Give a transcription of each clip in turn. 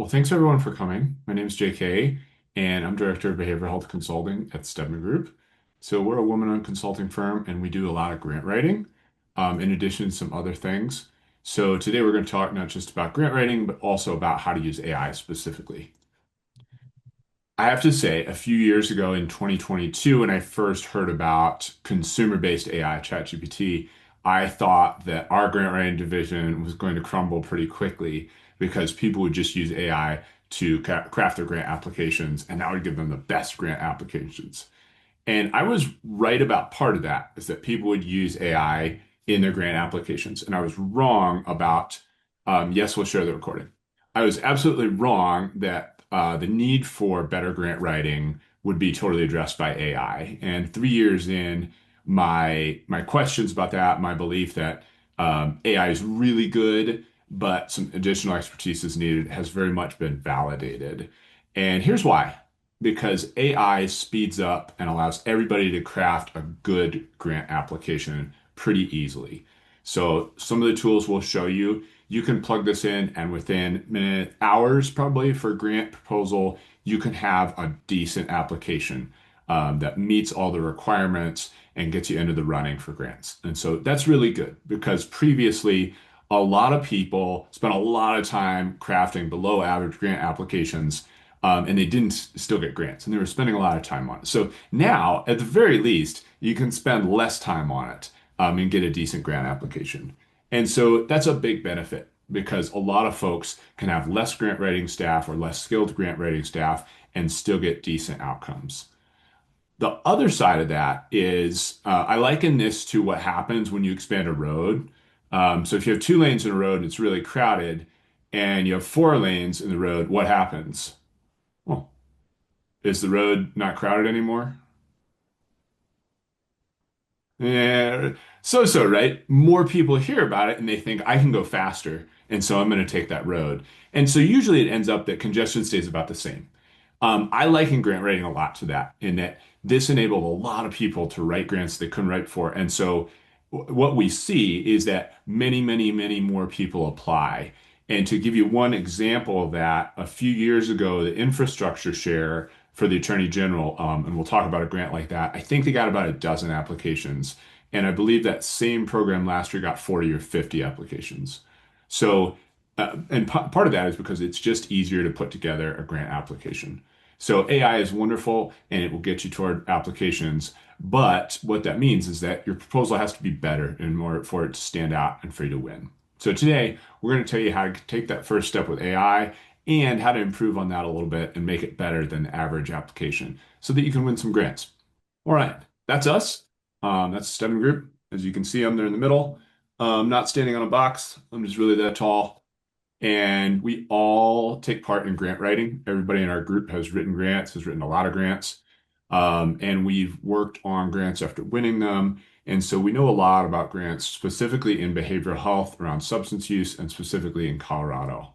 Well, thanks everyone for coming. My name is JK, and I'm Director of Behavioral Health Consulting at Stedman Group. So we're a woman-owned consulting firm, and we do a lot of grant writing, in addition to some other things. So today we're going to talk not just about grant writing, but also about how to use AI specifically. I have to say, a few years ago in 2022, when I first heard about consumer-based AI, ChatGPT, I thought that our grant writing division was going to crumble pretty quickly because people would just use AI to craft their grant applications, and that would give them the best grant applications. And I was right about part of that, is that people would use AI in their grant applications. And I was wrong about, yes, we'll share the recording. I was absolutely wrong that the need for better grant writing would be totally addressed by AI. And 3 years in, my questions about that, my belief that AI is really good, but some additional expertise is needed, has very much been validated. And here's why because AI speeds up and allows everybody to craft a good grant application pretty easily. So some of the tools we'll show you, you can plug this in and within hours probably for grant proposal, you can have a decent application that meets all the requirements and gets you into the running for grants. And so that's really good because previously a lot of people spent a lot of time crafting below average grant applications and they didn't still get grants, and they were spending a lot of time on it. So now, at the very least, you can spend less time on it and get a decent grant application. And so that's a big benefit because a lot of folks can have less grant writing staff or less skilled grant writing staff and still get decent outcomes. The other side of that is I liken this to what happens when you expand a road. So if you have 2 lanes in a road and it's really crowded, and you have 4 lanes in the road, what happens? Well, is the road not crowded anymore? Yeah, so, right? More people hear about it and they think I can go faster, and so I'm going to take that road. And so usually it ends up that congestion stays about the same. I liken grant writing a lot to that, in that this enabled a lot of people to write grants they couldn't write before. And so what we see is that many, many, many more people apply. And to give you one example of that, a few years ago, the infrastructure share for the Attorney General, and we'll talk about a grant like that, I think they got about a dozen applications. And I believe that same program last year got 40 or 50 applications. So, and part of that is because it's just easier to put together a grant application. So AI is wonderful and it will get you toward applications. But what that means is that your proposal has to be better in order for it to stand out and for you to win. So today, we're going to tell you how to take that first step with AI and how to improve on that a little bit and make it better than the average application so that you can win some grants. All right, that's us. That's the Stedman Group. As you can see, I'm there in the middle. Not standing on a box. I'm just really that tall. And we all take part in grant writing. Everybody in our group has written grants, has written a lot of grants. And we've worked on grants after winning them. And so we know a lot about grants, specifically in behavioral health around substance use and specifically in Colorado.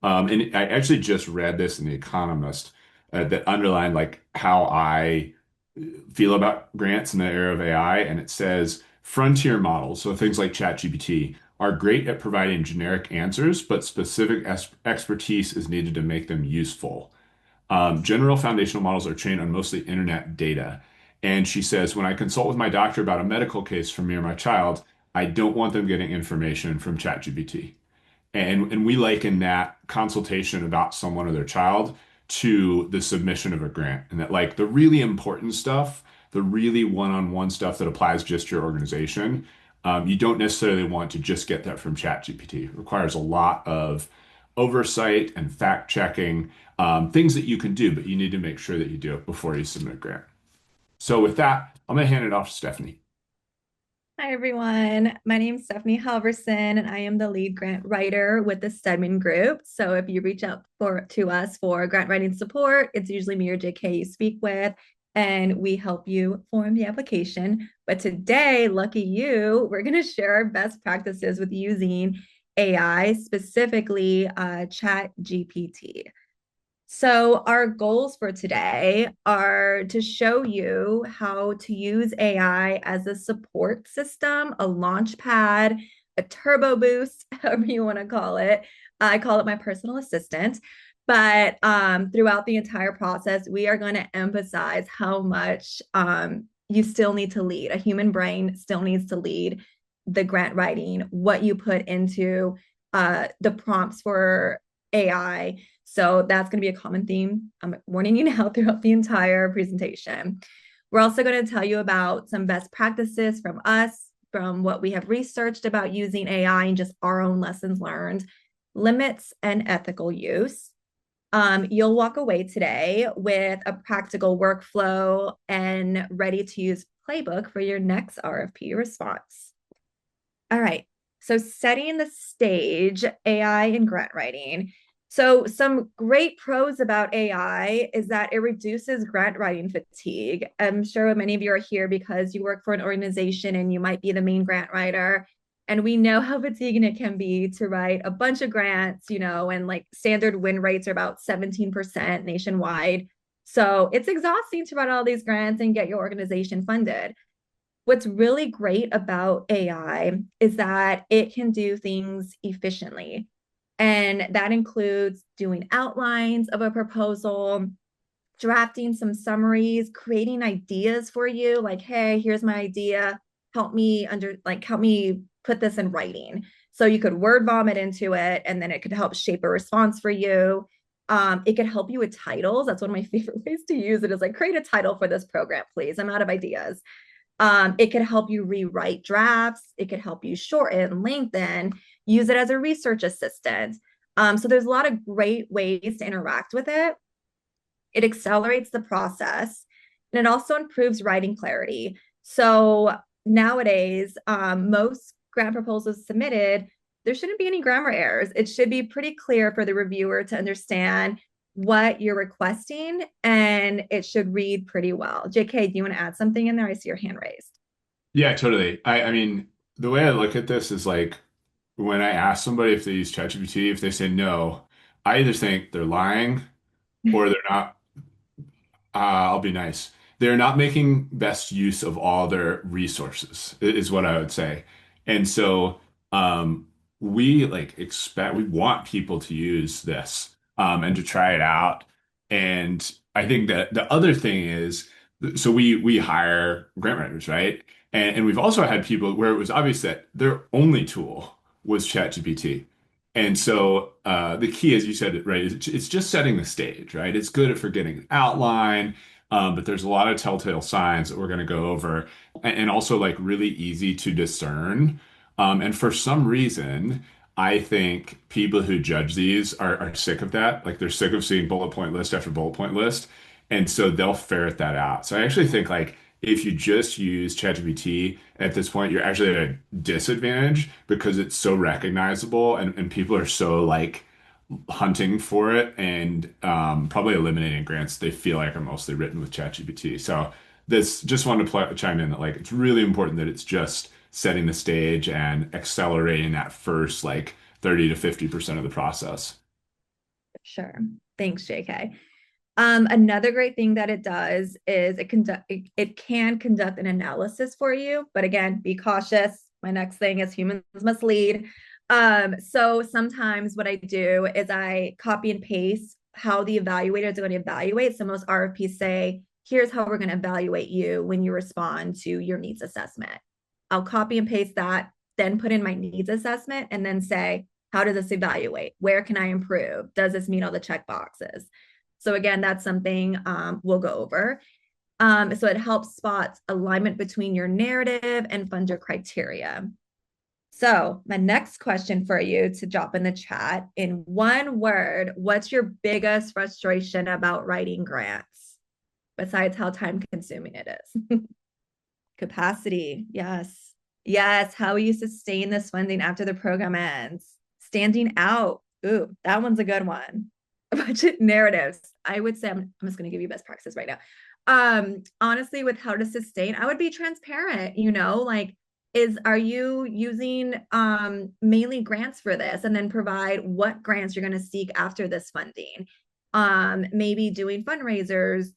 And I actually just read this in The Economist that underlined like how I feel about grants in the era of AI. And it says frontier models, so things like ChatGPT, are great at providing generic answers, but specific expertise is needed to make them useful. General foundational models are trained on mostly internet data. And she says, when I consult with my doctor about a medical case for me or my child, I don't want them getting information from ChatGPT. And we liken that consultation about someone or their child to the submission of a grant. And that like the really important stuff, the really one-on-one stuff that applies just to your organization, you don't necessarily want to just get that from ChatGPT. It requires a lot of oversight and fact checking, things that you can do, but you need to make sure that you do it before you submit a grant. So with that, I'm going to hand it off to Stephanie. Hi, everyone. My name is Stephanie Halverson, and I am the lead grant writer with the Stedman Group. So if you reach out to us for grant writing support, it's usually me or JK you speak with, and we help you form the application. But today, lucky you, we're going to share our best practices with using AI, specifically Chat GPT. So, our goals for today are to show you how to use AI as a support system, a launch pad, a turbo boost, however you want to call it. I call it my personal assistant. But throughout the entire process, we are going to emphasize how much you still need to lead. A human brain still needs to lead the grant writing, what you put into the prompts for AI. So that's going to be a common theme. I'm warning you now throughout the entire presentation. We're also going to tell you about some best practices from us, from what we have researched about using AI and just our own lessons learned, limits and ethical use. You'll walk away today with a practical workflow and ready to use playbook for your next RFP response. All right. So setting the stage, AI and grant writing. So some great pros about AI is that it reduces grant writing fatigue. I'm sure many of you are here because you work for an organization and you might be the main grant writer. And we know how fatiguing it can be to write a bunch of grants, and like standard win rates are about 17% nationwide. So it's exhausting to write all these grants and get your organization funded. What's really great about AI is that it can do things efficiently. And that includes doing outlines of a proposal, drafting some summaries, creating ideas for you, like, hey, here's my idea. Help me put this in writing. So you could word vomit into it, and then it could help shape a response for you. It could help you with titles. That's one of my favorite ways to use it is like, create a title for this program, please. I'm out of ideas. It could help you rewrite drafts. It could help you shorten, lengthen, use it as a research assistant. So there's a lot of great ways to interact with it. It accelerates the process and it also improves writing clarity. So nowadays, most grant proposals submitted, there shouldn't be any grammar errors. It should be pretty clear for the reviewer to understand what you're requesting, and it should read pretty well. JK, do you want to add something in there? I see your hand raised. Yeah, totally. I mean, the way I look at this is like when I ask somebody if they use ChatGPT, if they say no, I either think they're lying or they're not. I'll be nice. They're not making best use of all their resources, is what I would say. And so, we like we want people to use this, and to try it out. And I think that the other thing is, so we hire grant writers, right? And we've also had people where it was obvious that their only tool was ChatGPT. And so, the key, as you said, right, is it's just setting the stage, right? It's good for getting an outline, but there's a lot of telltale signs that we're going to go over, and also like really easy to discern. And for some reason, I think people who judge these are sick of that. Like they're sick of seeing bullet point list after bullet point list. And so they'll ferret that out. So I actually think like if you just use ChatGPT at this point, you're actually at a disadvantage because it's so recognizable and people are so like hunting for it and, probably eliminating grants they feel like are mostly written with ChatGPT. So this just wanted to chime in that like it's really important that it's just setting the stage and accelerating that first like 30 to 50% of the process. Sure. Thanks, JK. Another great thing that it does is it can conduct an analysis for you, but again, be cautious. My next thing is humans must lead. So sometimes what I do is I copy and paste how the evaluator is going to evaluate. So most RFPs say, here's how we're going to evaluate you when you respond to your needs assessment. I'll copy and paste that, then put in my needs assessment, and then say, how does this evaluate? Where can I improve? Does this meet all the check boxes? So again, that's something we'll go over. So it helps spot alignment between your narrative and funder criteria. So my next question for you to drop in the chat, in one word, what's your biggest frustration about writing grants, besides how time consuming it is? Capacity, yes. Yes, how will you sustain this funding after the program ends? Standing out. Ooh, that one's a good one. Budget narratives. I would say I'm just going to give you best practices right now. Honestly, with how to sustain, I would be transparent, like are you using mainly grants for this, and then provide what grants you're going to seek after this funding. Maybe doing fundraisers,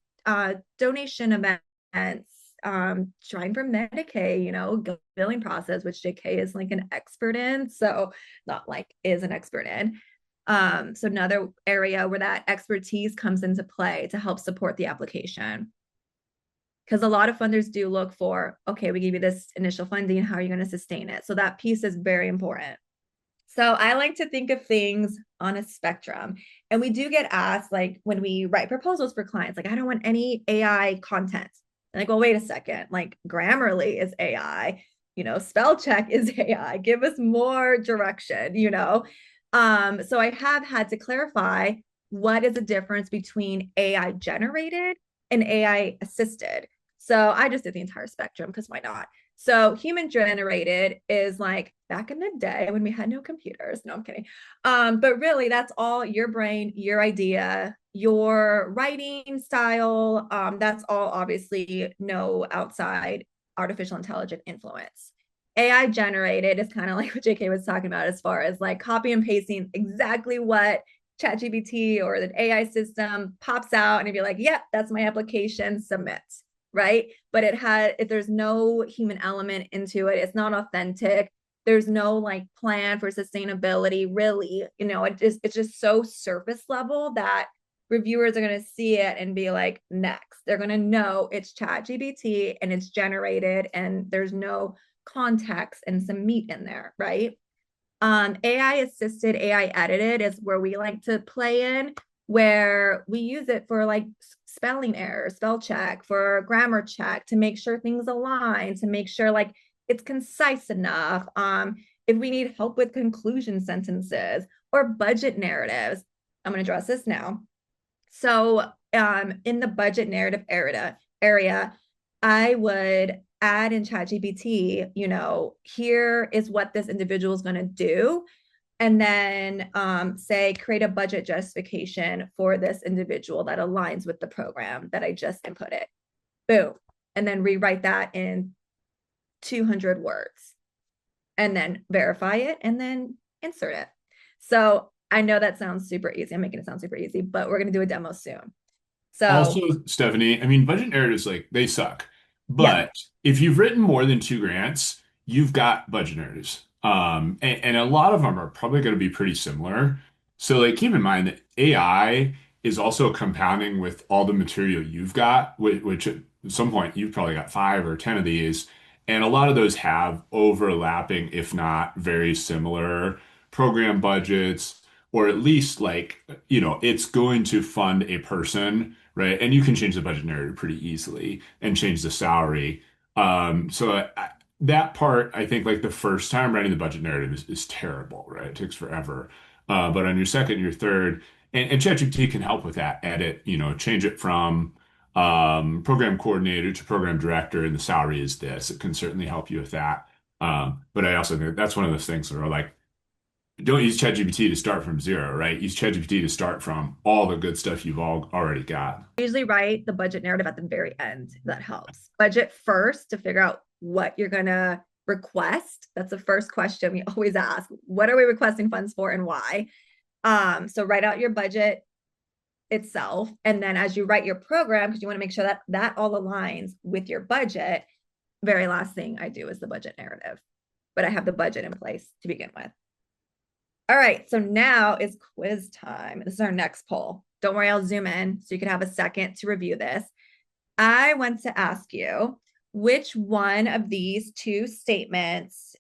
donation events, trying for Medicaid, billing process, which JK is like an expert in. So not like is an expert in. So another area where that expertise comes into play to help support the application. Because a lot of funders do look for, okay, we give you this initial funding, how are you going to sustain it? So that piece is very important. So I like to think of things on a spectrum. And we do get asked, like when we write proposals for clients, like, I don't want any AI content. And like, well, wait a second, like Grammarly is AI, spell check is AI. Give us more direction. So I have had to clarify what is the difference between AI generated and AI assisted. So I just did the entire spectrum because why not? So human generated is like back in the day when we had no computers. No, I'm kidding. But really, that's all your brain, your idea, your writing style. That's all obviously no outside artificial intelligence influence. AI generated is kind of like what JK was talking about as far as like copy and pasting exactly what ChatGPT or the AI system pops out and you'd be like, yep, that's my application, submit, right? But there's no human element into it. It's not authentic. There's no like plan for sustainability, really. It's just so surface level that reviewers are going to see it and be like, next. They're going to know it's ChatGPT and it's generated and there's no context and some meat in there, right? AI assisted, AI edited is where we like to play in, where we use it for like spelling errors, spell check, for grammar check, to make sure things align, to make sure like it's concise enough. If we need help with conclusion sentences or budget narratives, I'm going to address this now. So in the budget narrative area, I would add in ChatGPT, here is what this individual is going to do. And then say, create a budget justification for this individual that aligns with the program that I just inputted. Boom. And then rewrite that in 200 words and then verify it and then insert it. So I know that sounds super easy. I'm making it sound super easy, but we're going to do a demo soon. Also, So, Stephanie, I mean, budget narratives, like, they suck. yeah, But if you've written more than two grants, you've got budget narratives. And a lot of them are probably going to be pretty similar. So, like, keep in mind that AI is also compounding with all the material you've got, which at some point you've probably got 5 or 10 of these. And a lot of those have overlapping, if not very similar program budgets, or at least like, it's going to fund a person, right? And you can change the budget narrative pretty easily and change the salary. That part, I think, like the first time writing the budget narrative is terrible, right? It takes forever. But on your second, your third, and ChatGPT can help with that. Edit, change it from program coordinator to program director, and the salary is this. It can certainly help you with that. But I also think that's one of those things where like, don't use ChatGPT to start from zero, right? Use ChatGPT to start from all the good stuff you've already got. I usually write the budget narrative at the very end. That helps. Budget first to figure out what you're going to request. That's the first question we always ask. What are we requesting funds for and why? So write out your budget itself. And then as you write your program, because you want to make sure that that all aligns with your budget, very last thing I do is the budget narrative. But I have the budget in place to begin with. All right, so now is quiz time. This is our next poll. Don't worry, I'll zoom in so you can have a second to review this. I want to ask you, which one of these two statements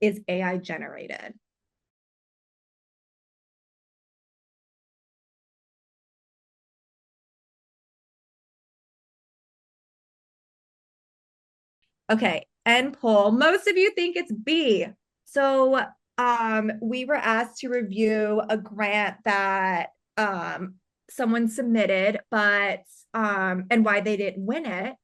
is AI generated? Okay, end poll. Most of you think it's B. So we were asked to review a grant that someone submitted, but and why they didn't win it.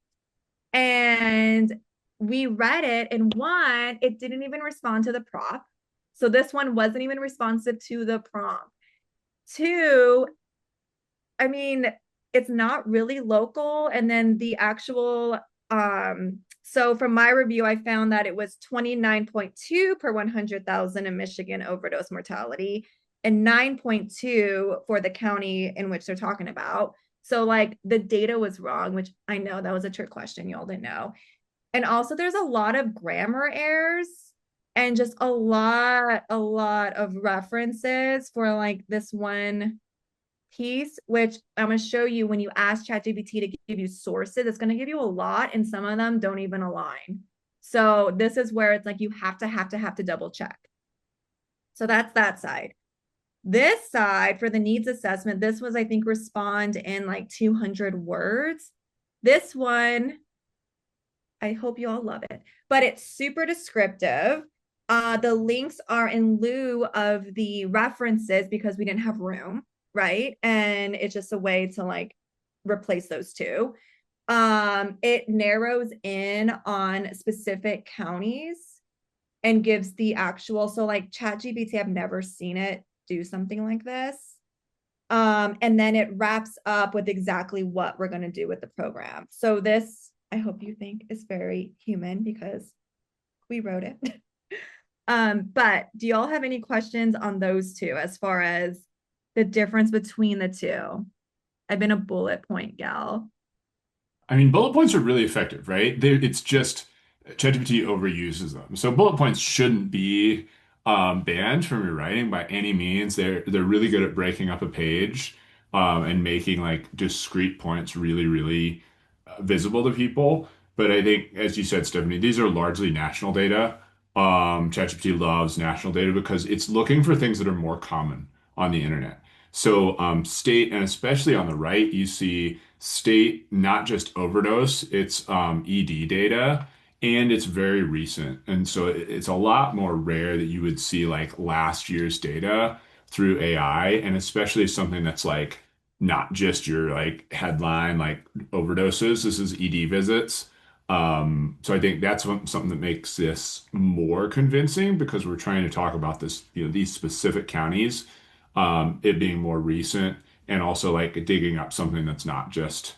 And we read it, and one, it didn't even respond to the prompt. So this one wasn't even responsive to the prompt. Two, I mean, it's not really local. And then the actual, so from my review, I found that it was 29.2 per 100,000 in Michigan overdose mortality and 9.2 for the county in which they're talking about. So like the data was wrong, which I know that was a trick question. Y'all didn't know. And also there's a lot of grammar errors and just a lot of references for like this one piece, which I'm going to show you when you ask ChatGPT to give you sources. It's going to give you a lot, and some of them don't even align. So this is where it's like you have to double check. So that's that side. This side for the needs assessment, this was, I think, respond in like 200 words. This one, I hope you all love it, but it's super descriptive. The links are in lieu of the references because we didn't have room, right? And it's just a way to like replace those two. It narrows in on specific counties and gives the actual, so like ChatGPT, I've never seen it do something like this. And then it wraps up with exactly what we're going to do with the program. So this, I hope you think, is very human because we wrote it. But do y'all have any questions on those two as far as the difference between the two? I've been a bullet point gal. I mean, bullet points are really effective, right? It's just ChatGPT overuses them. So bullet points shouldn't be banned from your writing by any means. They're really good at breaking up a page and making like discrete points really, really visible to people. But I think, as you said, Stephanie, these are largely national data. ChatGPT loves national data because it's looking for things that are more common on the internet. So state, and especially on the right, you see state, not just overdose, it's ED data, and it's very recent. And so it's a lot more rare that you would see like last year's data through AI, and especially something that's like not just your like headline, like overdoses. This is ED visits. So I think that's something that makes this more convincing because we're trying to talk about this, these specific counties, it being more recent and also like digging up something that's not just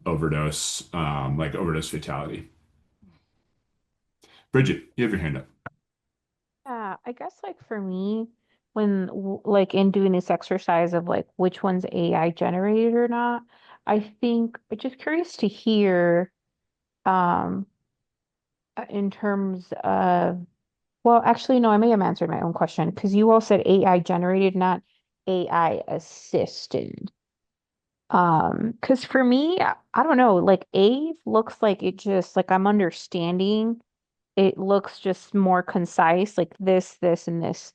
overdose, like overdose fatality. Bridget, you have your hand up. Yeah, I guess like for me, when like in doing this exercise of like which one's AI generated or not, I think I'm just curious to hear um in terms of, well, actually no, I may have answered my own question because you all said AI generated, not AI assisted. Because for me, I don't know, like A looks like it just like I'm understanding. It looks just more concise, like this, and this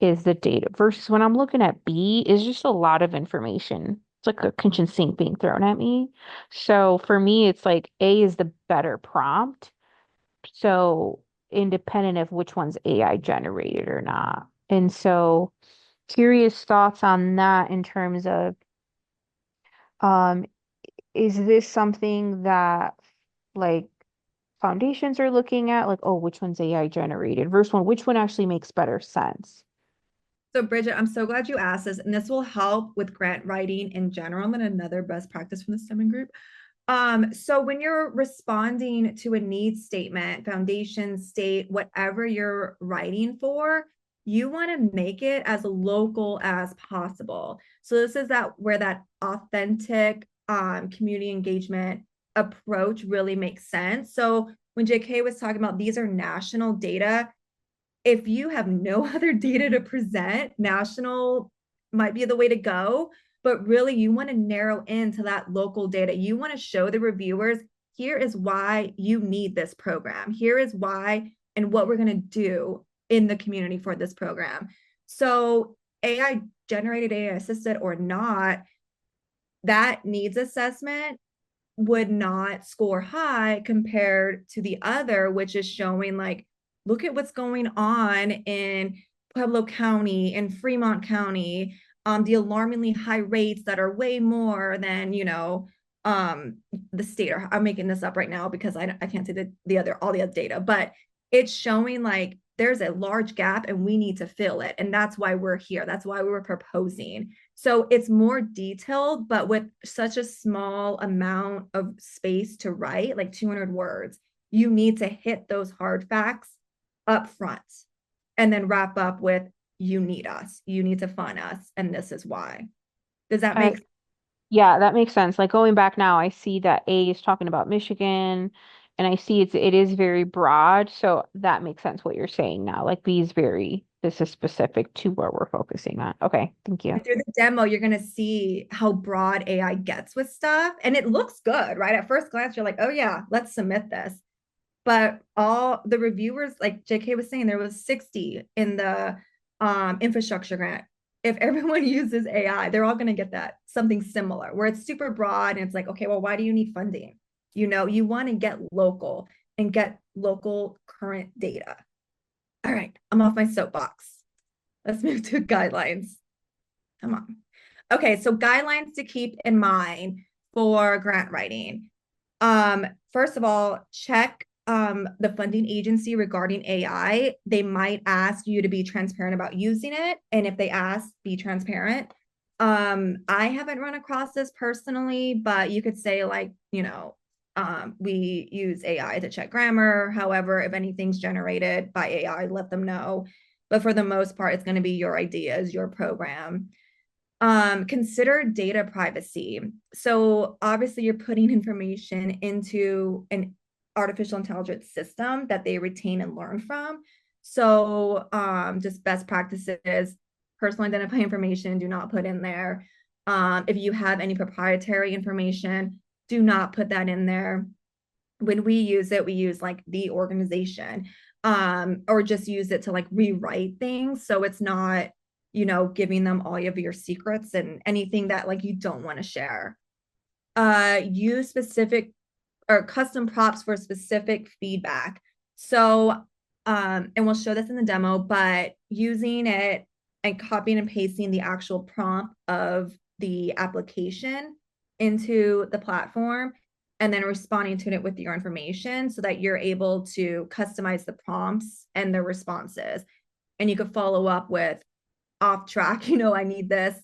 is the data versus when I'm looking at B is just a lot of information. It's like a kitchen sink being thrown at me. So for me, it's like A is the better prompt. So independent of which one's AI generated or not. And so curious thoughts on that in terms of um, is this something that like foundations are looking at, like, oh, which one's AI generated versus which one actually makes better sense? So, Bridget, I'm so glad you asked this, and this will help with grant writing in general and another best practice from the STEM group. So when you're responding to a needs statement, foundation, state, whatever you're writing for, you want to make it as local as possible. So this is that where that authentic community engagement approach really makes sense. So when JK was talking about these are national data, if you have no other data to present, national might be the way to go. But really, you want to narrow into that local data. You want to show the reviewers here is why you need this program. Here is why and what we're going to do in the community for this program. So, AI generated, AI assisted or not, that needs assessment would not score high compared to the other, which is showing like, look at what's going on in Pueblo County and Fremont County, the alarmingly high rates that are way more than, um, the state. Or I'm making this up right now because I can't say the other, all the other data, but it's showing like there's a large gap and we need to fill it. And that's why we're here. That's why we were proposing. So it's more detailed, but with such a small amount of space to write, like 200 words, you need to hit those hard facts up front and then wrap up with you need us, you need to fund us, and this is why. Does that make Yeah, that makes sense. Like going back now, I see that A is talking about Michigan And I see it is very broad, so that makes sense what you're saying now. Like this is specific to where we're focusing on. Okay, thank you. And through the demo, you're going to see how broad AI gets with stuff. And it looks good, right? At first glance, you're like, oh, yeah, let's submit this. But all the reviewers, like JK was saying, there was 60 in the infrastructure grant. If everyone uses AI, they're all going to get that something similar where it's super broad and it's like, okay, well, why do you need funding? You want to get local and get local current data. All right, I'm off my soapbox. Let's move to guidelines. Come on. Okay, so guidelines to keep in mind for grant writing. First of all, check the funding agency regarding AI. They might ask you to be transparent about using it. And if they ask, be transparent. I haven't run across this personally, but you could say like, we use AI to check grammar. However, if anything's generated by AI, let them know. But for the most part, it's going to be your ideas, your program. Consider data privacy. So obviously you're putting information into an artificial intelligence system that they retain and learn from. So just best practices, personal identifying information, do not put in there. If you have any proprietary information, do not put that in there. When we use it, we use like the organization, or just use it to like rewrite things. So it's not, giving them all of your secrets and anything that like you don't want to share. Use specific or custom prompts for specific feedback. So, and we'll show this in the demo, but using it and copying and pasting the actual prompt of the application into the platform and then responding to it with your information so that you're able to customize the prompts and the responses. And you could follow up with off track, I need this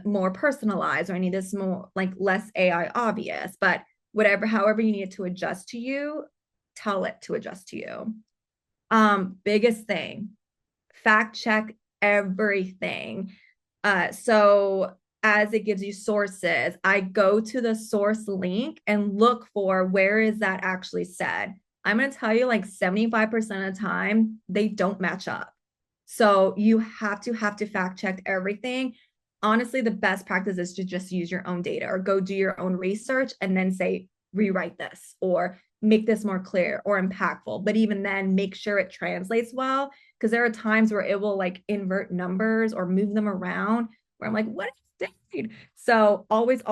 more personalized, or I need this more like less AI obvious, but however you need it to adjust to you, tell it to adjust to you. Biggest thing, fact check everything. So as it gives you sources, I go to the source link and look for where is that actually said. I'm going to tell you like 75% of the time, they don't match up. So you have to fact check everything. Honestly, the best practice is to just use your own data or go do your own research and then say, rewrite this or make this more clear or impactful. But even then, make sure it translates well, because there are times where it will like invert numbers or move them around where I'm like, what is it? So always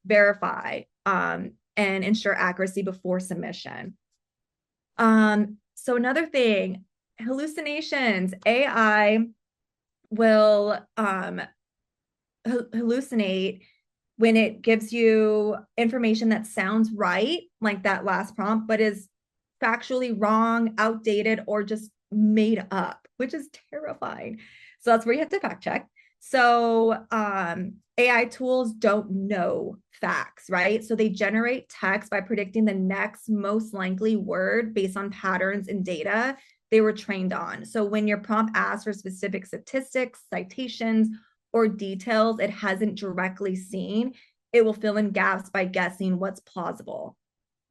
verify and ensure accuracy before submission. So another thing, hallucinations. AI will hallucinate when it gives you information that sounds right, like that last prompt, but is factually wrong, outdated, or just made up, which is terrifying. So that's where you have to fact check. So AI tools don't know facts, right? So they generate text by predicting the next most likely word based on patterns and data they were trained on. So when your prompt asks for specific statistics, citations, or details it hasn't directly seen, it will fill in gaps by guessing what's plausible.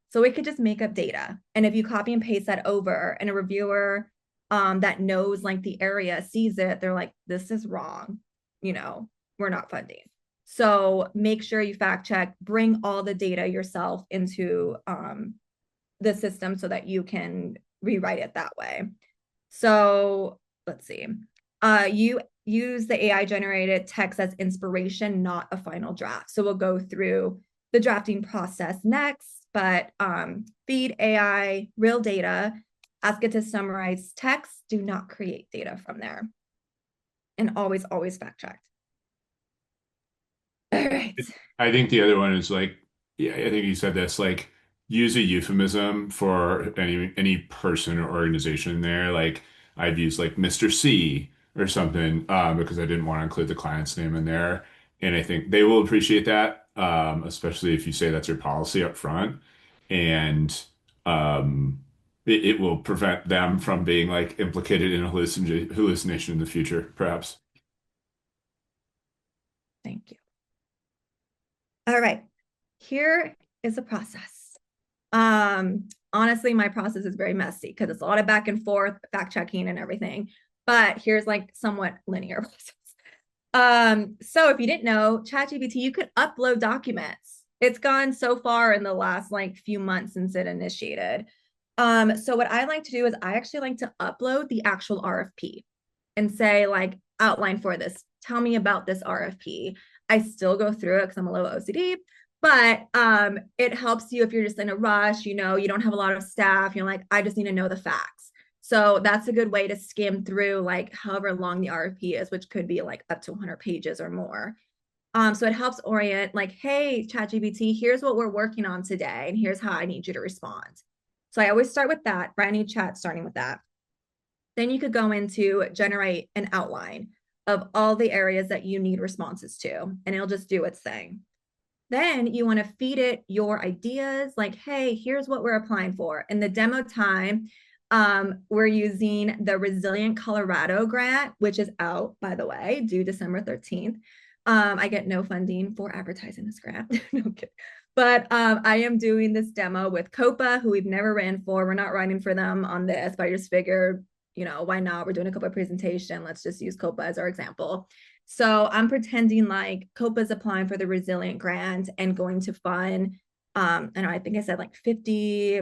So it could just make up data. And if you copy and paste that over and a reviewer that knows like the area sees it, they're like, this is wrong. We're not funding. So make sure you fact check, bring all the data yourself into the system so that you can rewrite it that way. So let's see. You use the AI generated text as inspiration, not a final draft. So we'll go through the drafting process next, but feed AI real data, ask it to summarize text, do not create data from there. And always fact check. All right. I think the other one is like, yeah, I think you said this, like use a euphemism for any person or organization there. Like I've used like Mr. C or something because I didn't want to include the client's name in there. And I think they will appreciate that, especially if you say that's your policy up front. And it will prevent them from being like implicated in a hallucination in the future, perhaps. Thank you. All right. Here is the process. Honestly, my process is very messy because it's a lot of back and forth, fact checking and everything. But here's like somewhat linear process. So if you didn't know, ChatGPT, you could upload documents. It's gone so far in the last like few months since it initiated. So what I like to do is I actually like to upload the actual RFP and say, like, outline for this. Tell me about this RFP. I still go through it because I'm a little OCD, but it helps you if you're just in a rush, you know, you don't have a lot of staff, you're like, I just need to know the facts. So that's a good way to skim through like however long the RFP is, which could be like up to 100 pages or more. So it helps orient like, hey, ChatGPT, here's what we're working on today, and here's how I need you to respond. So I always start with that, brand new chat starting with that. Then you could go into generate an outline of all the areas that you need responses to, and it'll just do its thing. Then you want to feed it your ideas like, hey, here's what we're applying for. In the demo time, we're using the Resilient Colorado grant, which is out, by the way, due December 13th. I get no funding for advertising this grant. No kidding. But I am doing this demo with COPA, who we've never ran for. We're not writing for them on this, but I just figured, you know, why not? We're doing a COPA presentation. Let's just use COPA as our example. So I'm pretending like COPA's applying for the Resilient grant and going to fund, and I think I said like 50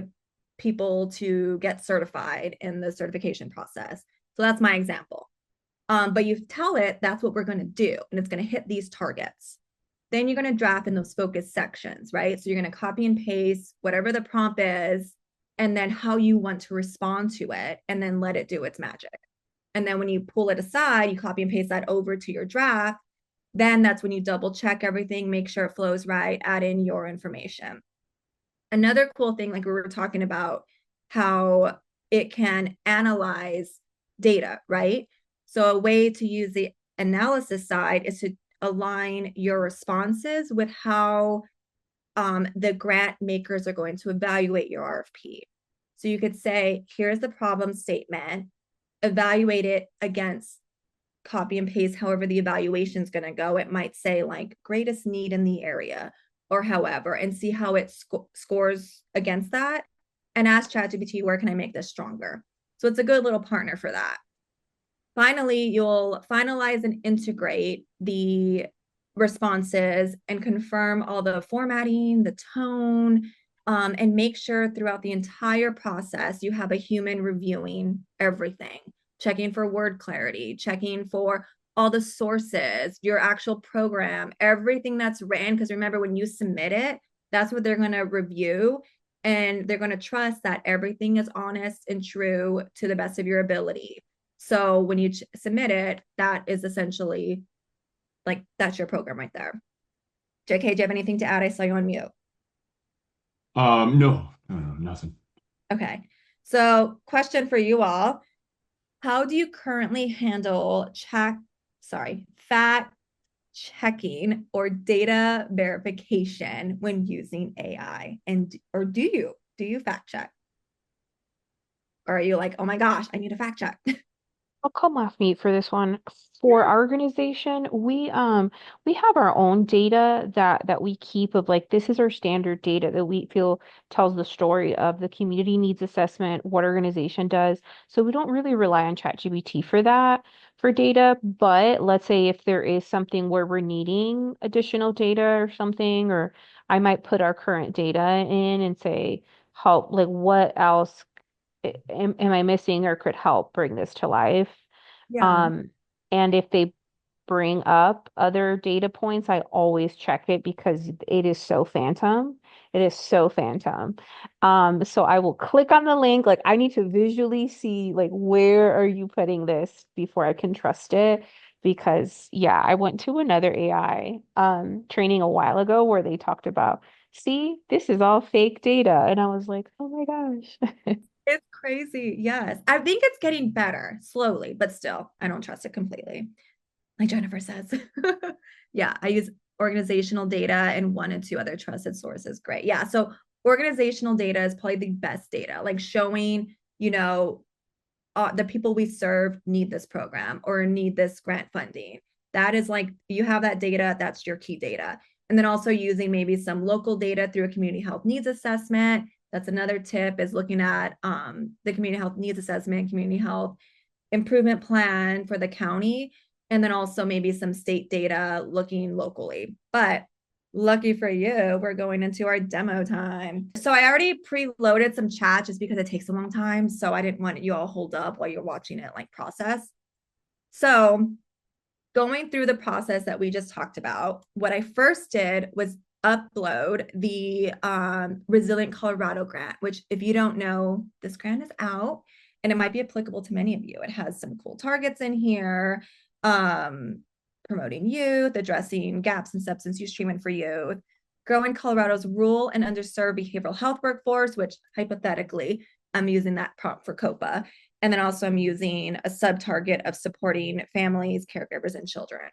people to get certified in the certification process. So that's my example. But you tell it that's what we're going to do, and it's going to hit these targets. Then you're going to draft in those focus sections, right? So you're going to copy and paste whatever the prompt is, and then how you want to respond to it, and then let it do its magic. And then when you pull it aside, you copy and paste that over to your draft. Then that's when you double check everything, make sure it flows right, add in your information. Another cool thing, like we were talking about, how it can analyze data, right? So a way to use the analysis side is to align your responses with how the grant makers are going to evaluate your RFP. So you could say, here's the problem statement, evaluate it against copy and paste however the evaluation is going to go. It might say like greatest need in the area or however, and see how it scores against that, and ask ChatGPT, where can I make this stronger? So it's a good little partner for that. Finally, you'll finalize and integrate the responses and confirm all the formatting, the tone, and make sure throughout the entire process you have a human reviewing everything, checking for word clarity, checking for all the sources, your actual program, everything that's written. Because remember, when you submit it, that's what they're going to review. And they're going to trust that everything is honest and true to the best of your ability. So when you submit it, that is essentially like, that's your program right there. JK, do you have anything to add? I saw you on mute. No, nothing. Okay. So question for you all. How do you currently handle fact checking or data verification when using AI? And or do you fact check? Or are you like, oh my gosh, I need a fact check? I'll come off mute for this one. For our organization, we have our own data that we keep of like this is our standard data that we feel tells the story of the community needs assessment, what organization does. So we don't really rely on ChatGPT for that for data. But let's say if there is something where we're needing additional data or something, or I might put our current data in and say, help, like what else am I missing or could help bring this to life? Yeah. Um, and if they bring up other data points, I always check it because it is so phantom. It is so phantom. So I will click on the link. Like I need to visually see like where are you putting this before I can trust it. Because yeah, I went to another AI training a while ago where they talked about, see, this is all fake data. And I was like, oh my gosh. It's crazy. Yes. I think it's getting better slowly, but still, I don't trust it completely. Like Jennifer says. Yeah, I use organizational data and one and two other trusted sources. Great. Yeah. So organizational data is probably the best data, like showing, you know, the people we serve need this program or need this grant funding. That is like, you have that data, that's your key data. And then also using maybe some local data through a community health needs assessment. That's another tip, is looking at the community health needs assessment, community health improvement plan for the county, and then also maybe some state data looking locally. But lucky for you, we're going into our demo time. So I already preloaded some chat just because it takes a long time. So I didn't want you all hold up while you're watching it like process. So going through the process that we just talked about, what I first did was upload the Resilient Colorado grant, which, if you don't know, this grant is out and it might be applicable to many of you. It has some cool targets in here, promoting youth, addressing gaps in substance use treatment for youth, growing Colorado's rural and underserved behavioral health workforce, which hypothetically, I'm using that prompt for COPA. And then also I'm using a sub-target of supporting families, caregivers, and children.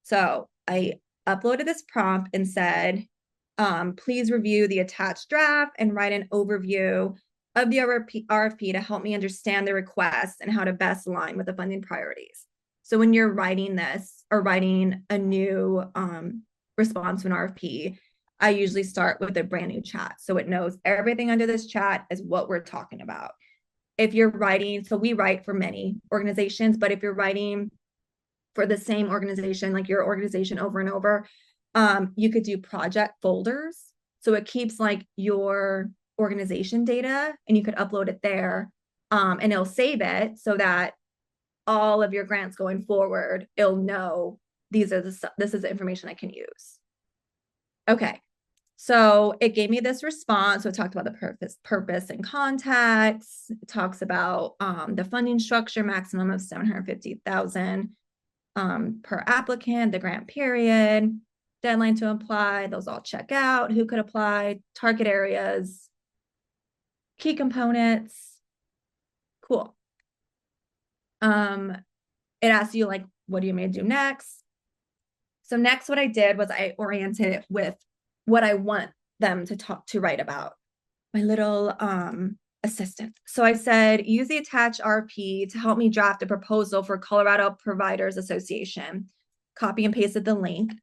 So I uploaded this prompt and said, please review the attached draft and write an overview of the RFP to help me understand the requests and how to best align with the funding priorities. So when you're writing this or writing a new response to an RFP, I usually start with a brand new chat. So it knows everything under this chat is what we're talking about. If you're writing, so we write for many organizations, but if you're writing for the same organization, like your organization over and over, you could do project folders. So it keeps like your organization data and you could upload it there, and it'll save it so that all of your grants going forward, it'll know this is the information I can use. Okay. So it gave me this response. So it talked about the purpose and context. It talks about the funding structure, maximum of $750,000 per applicant, the grant period, deadline to apply. Those all check out. Who could apply? Target areas, key components. Cool. It asks you like, what do you want me to do next? So next, what I did was I oriented it with what I want them to write about, my little assistant. So I said, use the attached RP to help me draft a proposal for Colorado Providers Association. Copy and pasted the link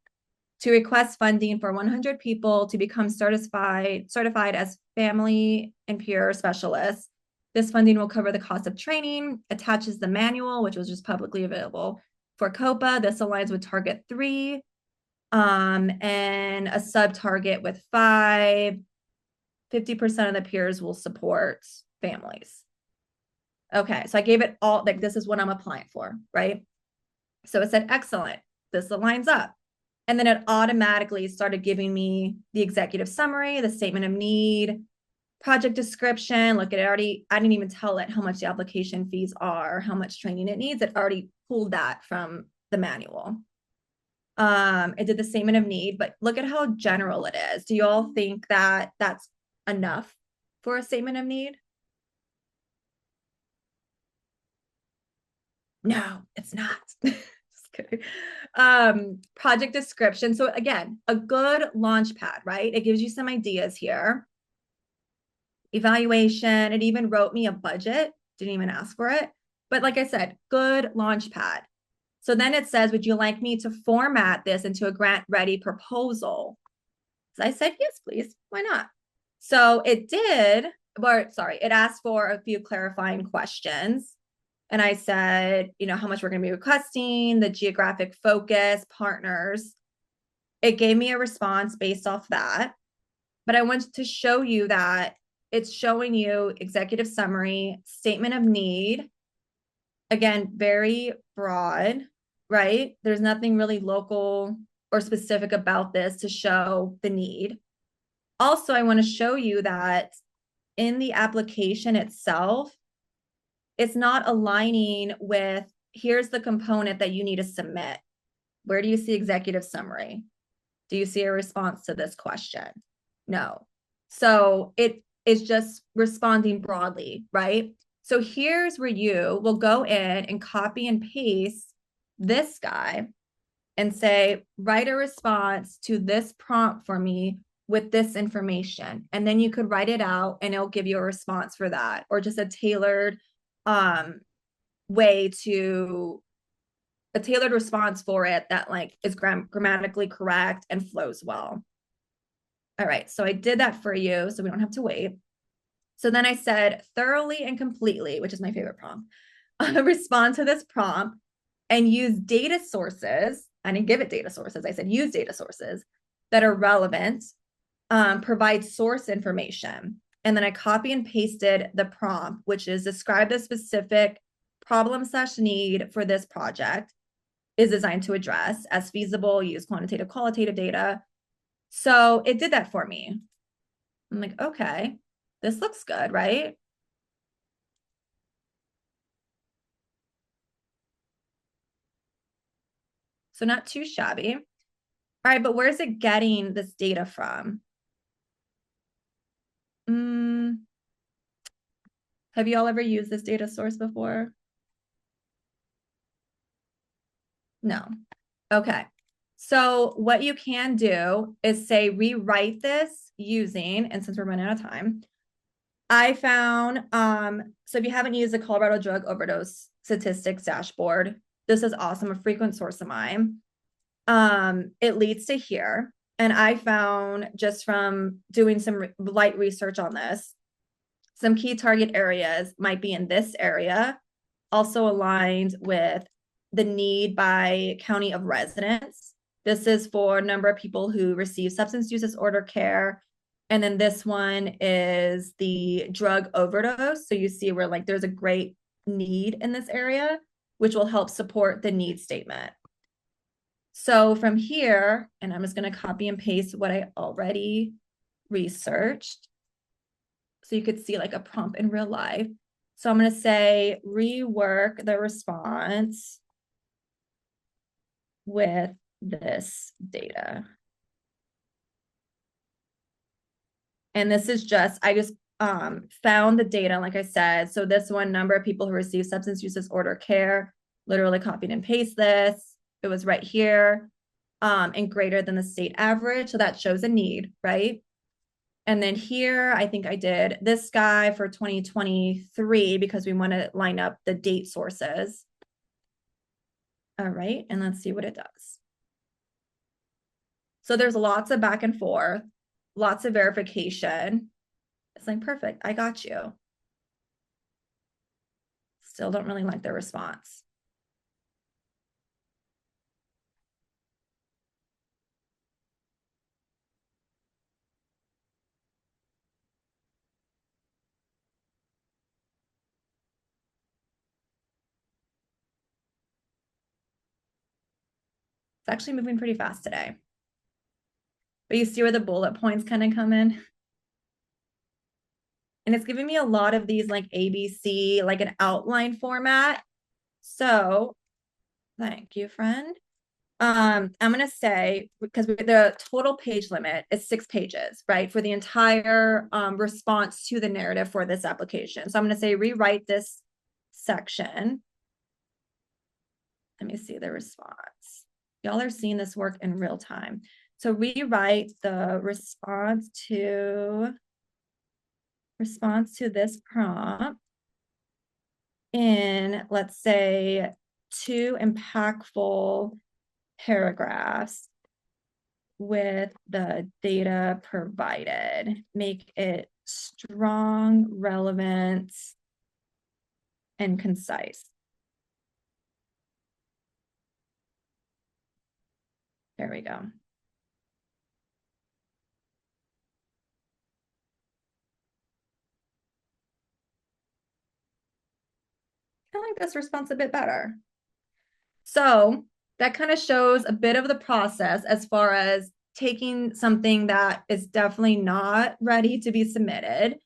to request funding for 100 people to become certified as family and peer specialists. This funding will cover the cost of training, attaches the manual, which was just publicly available for COPA. This aligns with target 3. And a sub-target with 5, 50% of the peers will support families. Okay, so I gave it all, like this is what I'm applying for, right? So it said, excellent, this aligns up. And then it automatically started giving me the executive summary, the statement of need, project description. Look, I didn't even tell it how much the application fees are, how much training it needs. It already pulled that from the manual. It did the statement of need, but look at how general it is. Do you all think that that's enough for a statement of need? No, it's not. Just kidding. Project description. So again, a good launch pad, right? It gives you some ideas here. Evaluation. It even wrote me a budget. Didn't even ask for it. But like I said, good launch pad. So then it says, would you like me to format this into a grant ready proposal? So I said, yes, please. Why not? So it did, it asked for a few clarifying questions. And I said, how much we're going to be requesting, the geographic focus, partners. It gave me a response based off that. But I wanted to show you that it's showing you executive summary, statement of need. Again, very broad, right? There's nothing really local or specific about this to show the need. Also, I want to show you that in the application itself, it's not aligning with, here's the component that you need to submit. Where do you see executive summary? Do you see a response to this question? No. So it is just responding broadly, right? So here's where you will go in and copy and paste this guy and say, write a response to this prompt for me with this information. And then you could write it out and it'll give you a response for that, or just a tailored response for it that like is grammatically correct and flows well. All right, so I did that for you so we don't have to wait. So then I said thoroughly and completely, which is my favorite prompt, respond to this prompt and use data sources. I didn't give it data sources. I said use data sources that are relevant, provide source information. And then I copy and pasted the prompt, which is describe the specific problem/need for this project is designed to address as feasible, use quantitative, qualitative data. So it did that for me. I'm like, okay, this looks good, right? So not too shabby. All right, but where's it getting this data from? Have you all ever used this data source before? No. Okay. So what you can do is say rewrite this using, and since we're running out of time, I found, so if you haven't used the Colorado Drug Overdose Statistics Dashboard, this is awesome, a frequent source of mine. It leads to here. And I found just from doing some light research on this, some key target areas might be in this area, also aligned with the need by county of residence. This is for a number of people who receive substance use disorder care. And then this one is the drug overdose. So you see where like there's a great need in this area, which will help support the need statement. So from here, and I'm just going to copy and paste what I already researched. So you could see like a prompt in real life. So I'm going to say rework the response with this data. And this is just, I just found the data, like I said. So this one, number of people who receive substance use disorder care, literally copied and paste this. It was right here, and greater than the state average. So that shows a need, right? And then here, I think I did this guy for 2023 because we want to line up the date sources. All right, and let's see what it does. So there's lots of back and forth, lots of verification. It's like, perfect, I got you. Still don't really like the response. It's actually moving pretty fast today. But you see where the bullet points kind of come in? And it's giving me a lot of these like ABC, like an outline format. So thank you, friend. I'm gonna say, because the total page limit is 6 pages, right? For the entire response to the narrative for this application. So I'm gonna say rewrite this section. Let me see the response. Y'all are seeing this work in real time. So rewrite the response to this prompt in, let's say, 2 impactful paragraphs with the data provided. Make it strong, relevant, and concise. There we go. I like this response a bit better. So that kind of shows a bit of the process as far as taking something that is definitely not ready to be submitted,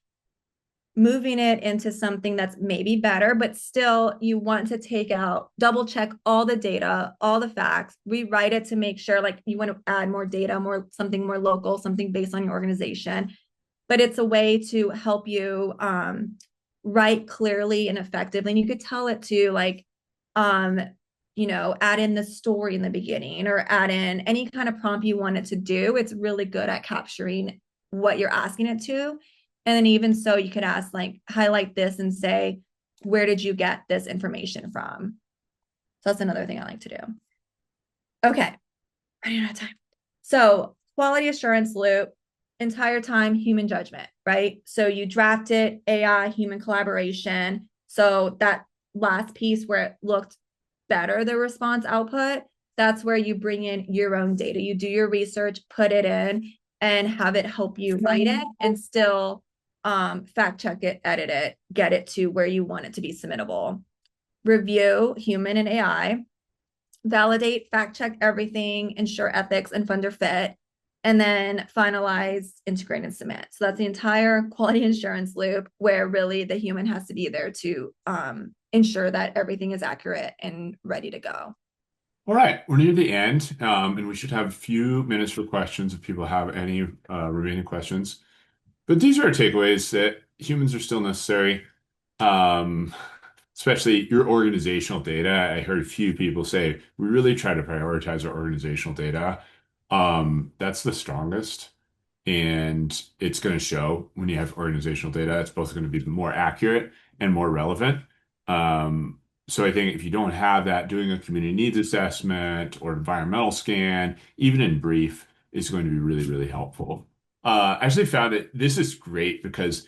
moving it into something that's maybe better, but still you want to take out, double check all the data, all the facts, rewrite it to make sure like you want to add more data, something more local, something based on your organization. But it's a way to help you write clearly and effectively. And you could tell it to like, add in the story in the beginning or add in any kind of prompt you want it to do. It's really good at capturing what you're asking it to. And then even so, you could ask like, highlight this and say, where did you get this information from? So that's another thing I like to do. Okay, running out of time. So quality assurance loop. entire time human judgment, right? So you draft it, AI, human collaboration. So that last piece where it looked better, the response output, that's where you bring in your own data. You do your research, put it in, and have it help you write it and still fact check it, edit it, get it to where you want it to be submittable. Review human and AI, validate, fact check everything, ensure ethics and funder fit, and then finalize, integrate, and submit. So that's the entire quality assurance loop where really the human has to be there to ensure that everything is accurate and ready to go. All right, we're near the end, and we should have a few minutes for questions if people have any remaining questions. But these are our takeaways that humans are still necessary, um, especially your organizational data. I heard a few people say we really try to prioritize our organizational data. That's the strongest, and it's going to show when you have organizational data. It's both going to be more accurate and more relevant. So I think if you don't have that, doing a community needs assessment or environmental scan, even in brief, is going to be really, really helpful. I actually found it, this is great because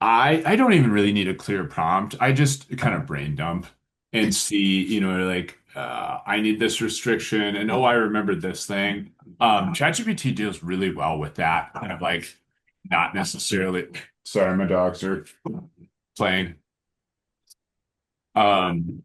I don't even really need a clear prompt. I just kind of brain dump and see, like I need this restriction and oh, I remembered this thing. ChatGPT deals really well with that. Kind of like not necessarily. Sorry, my dogs are playing. Um,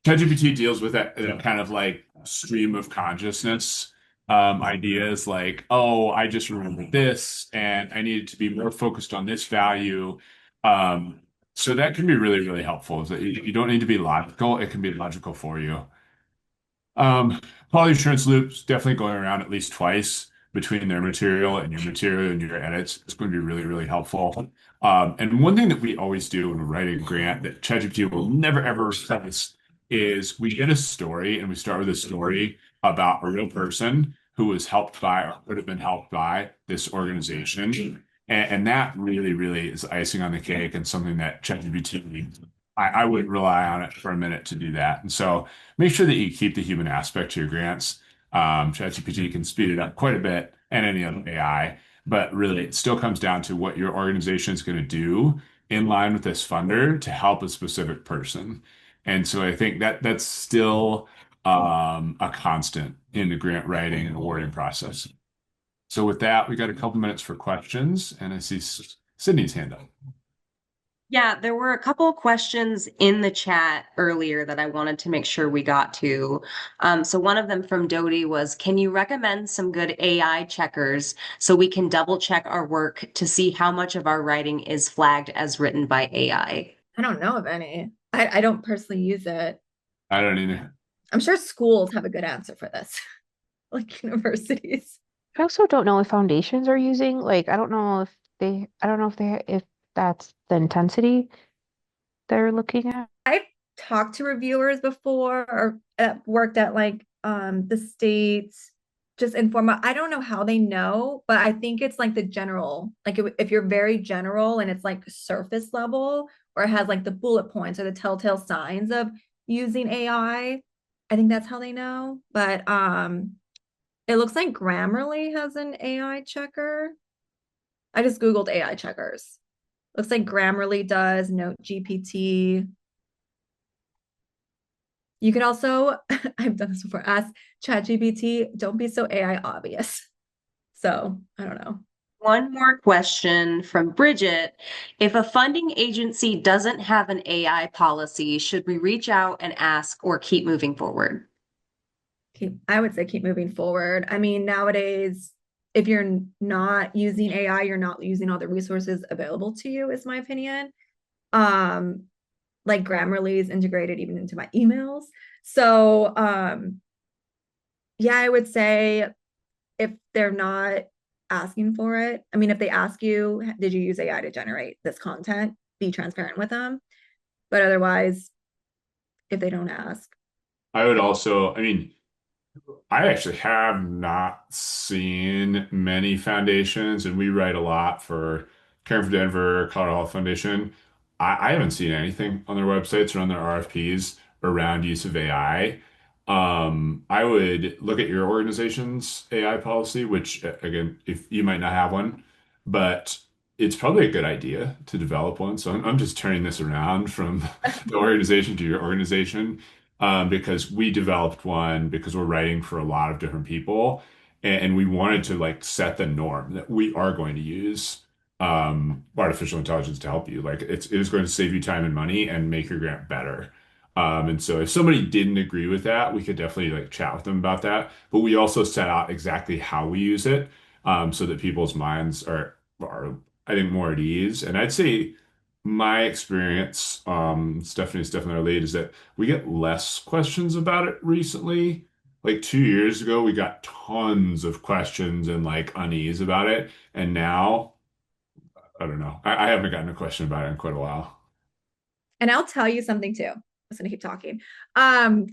ChatGPT deals with that kind of like stream of consciousness ideas like, oh, I just remembered this and I needed to be more focused on this value. So that can be really, really helpful. Is that you don't need to be logical, it can be logical for you. Quality assurance loops definitely going around at least twice between their material and your edits. It's going to be really, really helpful. And one thing that we always do when we're writing a grant that ChatGPT will never ever replace is we get a story and we start with a story about a real person who was helped by or could have been helped by this organization. And that really, really is icing on the cake and something that ChatGPT, I wouldn't rely on it for a minute to do that. And so make sure that you keep the human aspect to your grants. ChatGPT can speed it up quite a bit and any other AI, but really it still comes down to what your organization is going to do in line with this funder to help a specific person. And so I think that that's still a constant in the grant writing and awarding process. So with that, we got a couple minutes for questions, and I see Sydney's hand up. Yeah, there were a couple of questions in the chat earlier that I wanted to make sure we got to. So one of them from Dodie was, can you recommend some good AI checkers so we can double check our work to see how much of our writing is flagged as written by AI? I don't know of any. I don't personally use it. I don't either. I'm sure schools have a good answer for this, like universities. I also don't know if foundations are using, like, I don't know if that's the intensity they're looking at. I've talked to reviewers before or worked at like the states, just informal. I don't know how they know, but I think it's like the general, like if you're very general and it's like surface level or it has like the bullet points or the telltale signs of using I think that's how they know. But it looks like Grammarly has an AI checker. I just Googled AI checkers. Looks like Grammarly does, Note GPT. You could also, I've done this before, ask ChatGPT, don't be so AI obvious. So I don't know. One more question from Bridget. If a funding agency doesn't have an AI policy, should we reach out and ask or keep moving forward? I would say keep moving forward. I mean, nowadays, if you're not using AI, you're not using all the resources available to you, is my opinion. Um, like Grammarly is integrated even into my emails. So yeah, I would say if they're not asking for it, I mean, if they ask you, did you use AI to generate this content? Be transparent with them. But otherwise, if they don't ask, I would also, I mean, I actually have not seen many foundations, and we write a lot for Care for Denver, Colorado Health Foundation. I haven't seen anything on their websites or on their RFPs around use of AI. I would look at your organization's AI policy, which again, if you might not have one, but it's probably a good idea to develop one. So I'm just turning this around from the organization to your organization, because we developed one because we're writing for a lot of different people, and we wanted to like set the norm that we are going to use artificial intelligence to help you. Like it is going to save you time and money and make your grant better. And so if somebody didn't agree with that, we could definitely like chat with them about that. But we also set out exactly how we use it, so that people's minds are I think more at ease. And I'd say my experience, Stephanie's definitely our lead, is that we get less questions about it recently. Like 2 years ago, we got tons of questions and like unease about it. And now, I don't know. I haven't gotten a question about it in quite a while. And I'll tell you something too. I'm just gonna keep talking. Um,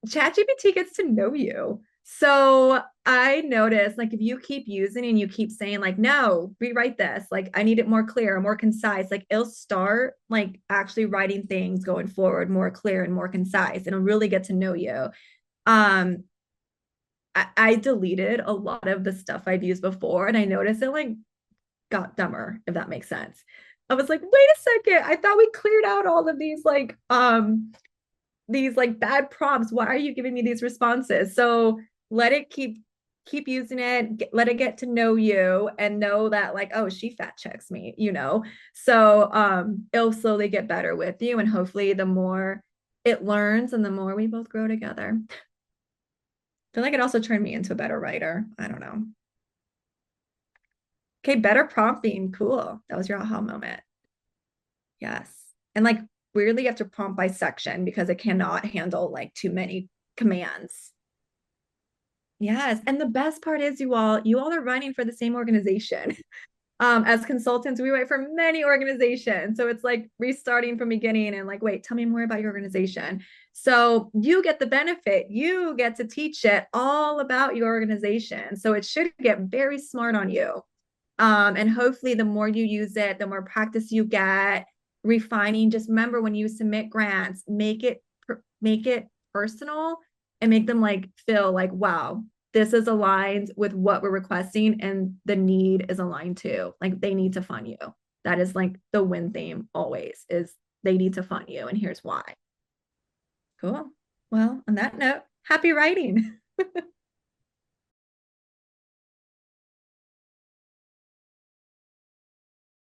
ChatGPT gets to know you. So I noticed like if you keep using and you keep saying like, no, rewrite this, like I need it more clear, more concise, like it'll start like actually writing things going forward more clear and more concise. And it'll really get to know you. Um, I deleted a lot of the stuff I've used before and I noticed it like got dumber, if that makes sense. I was like, wait a second, I thought we cleared out all of these like bad prompts. Why are you giving me these responses? So let it keep using it, let it get to know you and know that like, oh, she fact checks me, you know. So it'll slowly get better with you and hopefully the more it learns and the more we both grow together. I feel like it also turned me into a better writer. I don't know. Okay, better prompting. Cool. That was your aha moment. Yes. And like weirdly, you have to prompt by section because it cannot handle like too many commands. Yes. And the best part is you all are running for the same organization. As consultants, we write for many organizations. So it's like restarting from beginning and like, wait, tell me more about your organization. So you get the benefit. You get to teach it all about your organization. So it should get very smart on you. And hopefully the more you use it, the more practice you get, refining. Just remember when you submit grants, make it personal and make them like feel like, wow, this is aligned with what we're requesting and the need is aligned too. Like they need to fund you. That is like the win theme always is they need to fund you and here's why. Cool. Well, on that note, happy writing.